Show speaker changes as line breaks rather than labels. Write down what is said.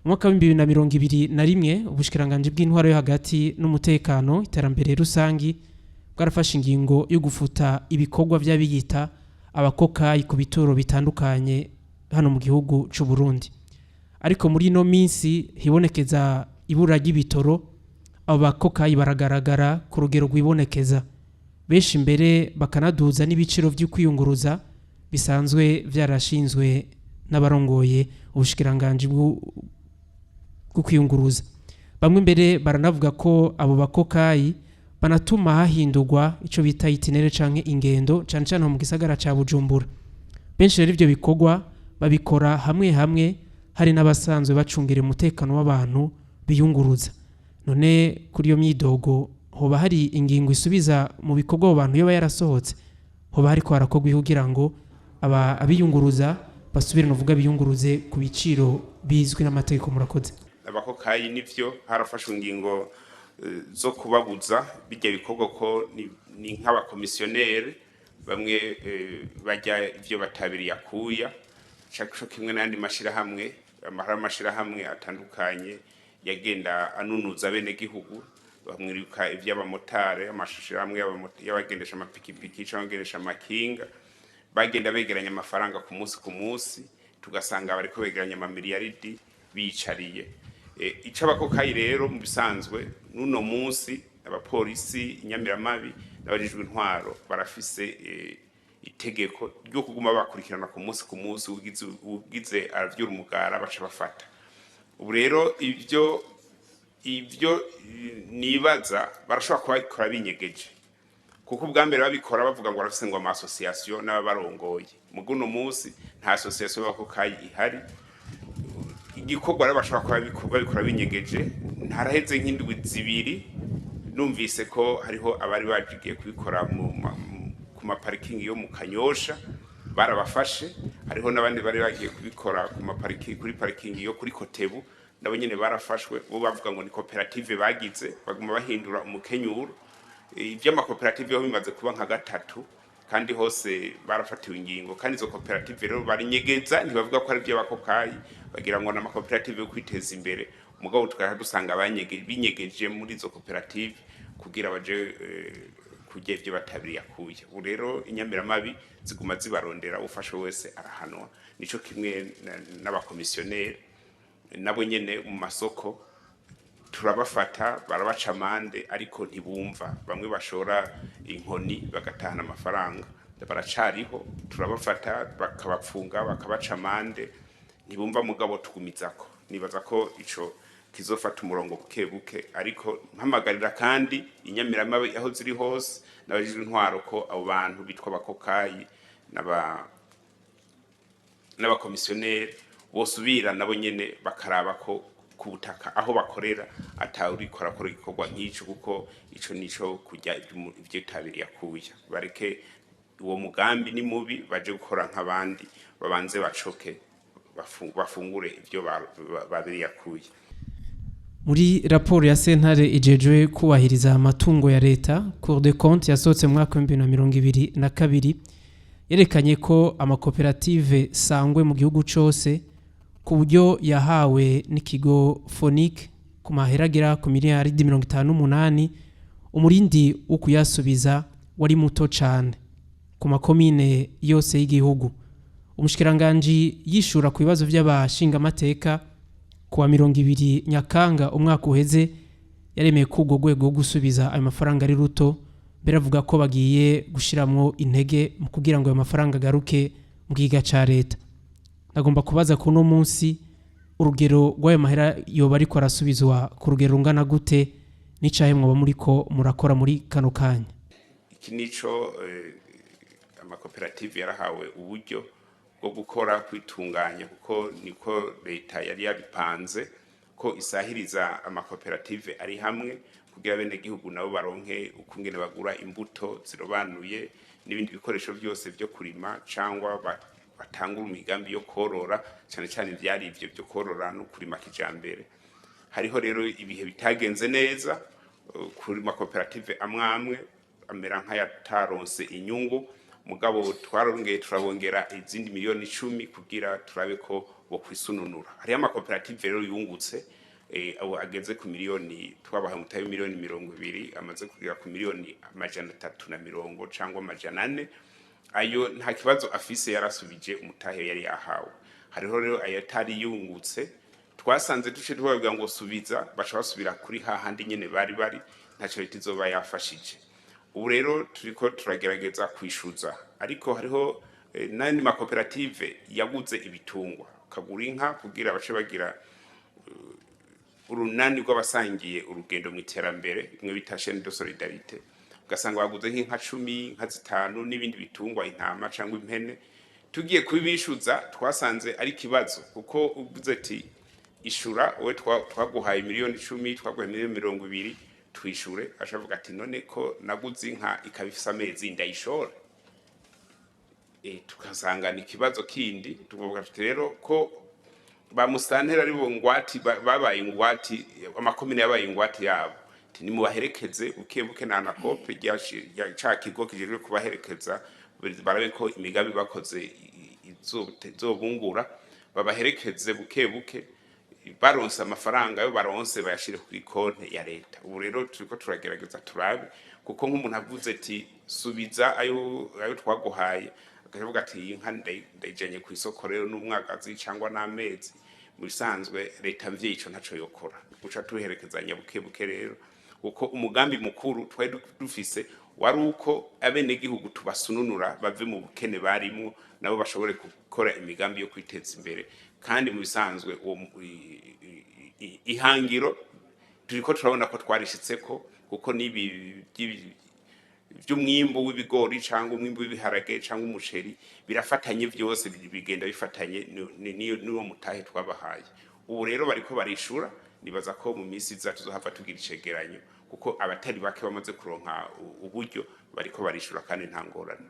Mwaka wa 2021 ubushikiranganje bw'intwaro yo hagati n'umutekano iterambere rusangi bwarafashe ingingo yo gufuta ibikorwa by'abiyita abakokayi ku bituro bitandukanye hano mu gihugu c'u Burundi. Ariko muri no minsi hibonekeza ibura ry'ibitoro, abo bakokayi baragaragara ku rugero rwibonekeza. Benshi mbere bakanaduza n'ibiciro by'ukwiyunguruza bisanzwe vyarashinzwe n'abarongoye ubushikiranganje bwo kwiyunguruza. Bamwe mbere baranavuga ko abo bakokayi banatuma hahindurwa ico bita itinere canke ingendo cane cane mu gisagara ca Bujumbura. Benshi rero ivyo bikorwa babikora hamwe hamwe hari n'abasanzwe bacungera umutekano w'abantu biyunguruza. None kuri iyo myidogo hoba hari ingingo isubiza mu bikorwa abantu yoba yarasohotse, hoba hariko harakorwa kugira ngo abiyunguruza basubire novuga biyunguruze ku biciro bizwi n'amategeko. Murakoze.
Abakokayi nivyo harafashwe ingingo zo kubabuza bijya bikorwa ko ni nk'abakomisiyoneri bamwe bajya ivyo batabiri yakuya cyo kimwe n'andi mashirahamwe atandukanye yagenda anunuza bene gihugu bamwiruka ivy'abamotare amashirahamwe y'abagendesha amapikipiki cyangwa amakinga bagenda begeranya amafaranga ku munsi tugasanga bariko begeranya amamiliyaridi bicariye. Ico abakokayi rero mu bisanzwe nuno munsi abapolisi inyamiramabi n'abajijwe intwaro barafise itegeko ryo kuguma bakurikirana ku munsi ugize aravyura umugara baca bafata. Ubu rero ivyo nibaza barashobora kubikora binyegeje, kuko ubwa mbere babikora bavuga ngo barafise ngo ama association n'abarongoye. Muguno munsi nta association y'abakokayi ihari. Igikorwa rero bashobora kubikora binyegeje. Ntaraheze nk'indwi zibiri numvise ko hariho abari bajigiye kubikora ku maparikingi yo mu Kanyosha barabafashe. Hariho n'abandi bari bagiye kubikora ku maparikingi kuri parikingi yo kuri Kotebu nabo nyene barafashwe. Bo bavuga ngo ni koperative bagize baguma bahindura umukenyuro. Ivy'amakoperative yo bimaze kuba nka gatatu kandi hose barafatiwe ingingo, kandi izo koperative rero barinyegeza ntibavuga ko ari by'abakokayi bagira ngo n'amakoperative yo kwiteza imbere. Umugabo tukahadusanga binyegeje muri izo koperative kugira baje kujya ivyo batabiri yakuye. Ubu rero inyamiramabi ziguma zibarondera ufashe wese arahanwa. Nico kimwe n'abakomisiyoneri nabo nyene mu masoko turabafata barabaca amande ariko ntibumva. Bamwe bashora inkoni bagatahana amafaranga baracariho, turabafata bakabapfunga bakabaca amande ntibumva. Mugabo tugumizako nibaza ko ico kizofata umurongo buke ariko mpamagarira kandi inyamiramabi aho ziri hose n'abajijwe intwaro ko abo bantu bitwa abakokayi n'abakomisiyoneri bosubira nabo nyene bakaraba ko ku butaka aho bakorera atawurikora kora igikorwa nk'ico, kuko ico nico kujya ivyo tabiri yakuya. Bareke uwo mugambi ni mubi, baje gukora nk'abandi babanze bacoke bafungure ivyo babiri yakuye.
Muri raporo ya sentare ijejwe kubahiriza amatungo ya leta Cour des comptes yasohotse mu mwaka wa 2022 yerekanye ko amakoperative sangwe mu gihugu cose ku buryo yahawe n'ikigo Phonique ku maheragera ku miliyaridi 58 umurindi wo kuyasubiza wari muto cane ku makomine yose y'igihugu. Umushikiranganje yishura ku bibazo by'abashinga amateka kuwa 20 Nyakanga umwaka uheze yaremeye ko urwo rwego gusubiza ayo mafaranga ari ruto, beravuga ko bagiye gushiramwo intege mu kugira ngo ayo mafaranga garuke mu giga ca leta. Nagomba kubaza ko no munsi urugero rw'ayo mahera yoba ariko arasubizwa ku rugero rungana gute n'icahe mwoba muriko murakora muri kano kanya?
Iki nico amakoperative yarahawe uburyo bwo gukora kwitunganya, kuko niko leta yari yabipanze ko isahiriza amakoperative ari hamwe kugira bene gihugu nabo baronke ukungene bagura imbuto zirobanuye n'ibindi bikoresho byose byo kurima cyangwa batangura imigambi yo korora, cyane cyane ivyari ivyo byo korora no kurima kijambere. Hariho rero ibihe bitagenze neza kuri makoperative amwe amera nk'ayataronse inyungu, mugabo twarongeye turabongera izindi miliyoni 10 kugira turabe ko bo kwisununura. Hariyo amakoperative rero yungutse abo ageze ku miliyoni twabaha mutaye miliyoni 20 amaze kugira ku miliyoni 350 cyangwa 400 ayo nta kibazo afise yarasubije umutahe yari yahawe. Hariho rero ayatari yungutse twasanze duce twavuga ngo subiza baca basubira kuri hahandi nyene bari ntaco litizoba yafashije. Ubu rero turiko turagerageza kwishuza ariko hariho nani makoperative yaguze ibitungwa kagura inka kugira bace bagira urunani rw'abasangiye urugendo mu iterambere imwe bita chaîne de solidarité ugasanga baguze nk'inka 10 inka 5 n'ibindi bitungwa intama cyangwa impene tugiye kubibishuza twasanze ari kibazo kuko uvuze ati ishura we twaguhaye miliyoni 10 twaguhaye miliyoni 20 twishure ashavuga ati none ko naguze inka ikabifisa amezi ndayishora tukasanga ni kibazo kindi tuvuga rero ko ba musantera ari bo ngwati babaye ingwati amakomine yabaye ingwati yabo ni mubaherekeze buke na nakope ya kigo kijejwe kubaherekeza barabe ko imigabi bakoze izobungura babaherekeze buke baronse amafaranga yo baronse bayashire kuri konte ya leta. Ubu rero turiko turagerageza turabe kuko nk'umuntu avuze ati subiza ayo twaguhaye akavuga ati inka ndayijanye ku isoko rero n'umwagazi cyangwa n'amezi mu bisanzwe leta mvyico ntaco yokora guca tuherekezanya buke rero kuko umugambi mukuru twari dufise wari uko abenegihugu tubasununura bave mu bukene barimo nabo bashobore gukora imigambi yo kwiteza imbere kandi mu bisanzwe ihangiro turiko turabona ko twarishitseko kuko nibi by'umwimbo w'ibigori cyangwa umwimbo w'ibiharage cyangwa umuceri birafatanye byose bigenda bifatanye niyo mutahe twabahaye. Ubu rero bariko barishura nibaza ko mu minsi iza tuzohava tugira icegeranyo kuko abatari bake bamaze kuronka uburyo bariko barishura kandi nta ngorane.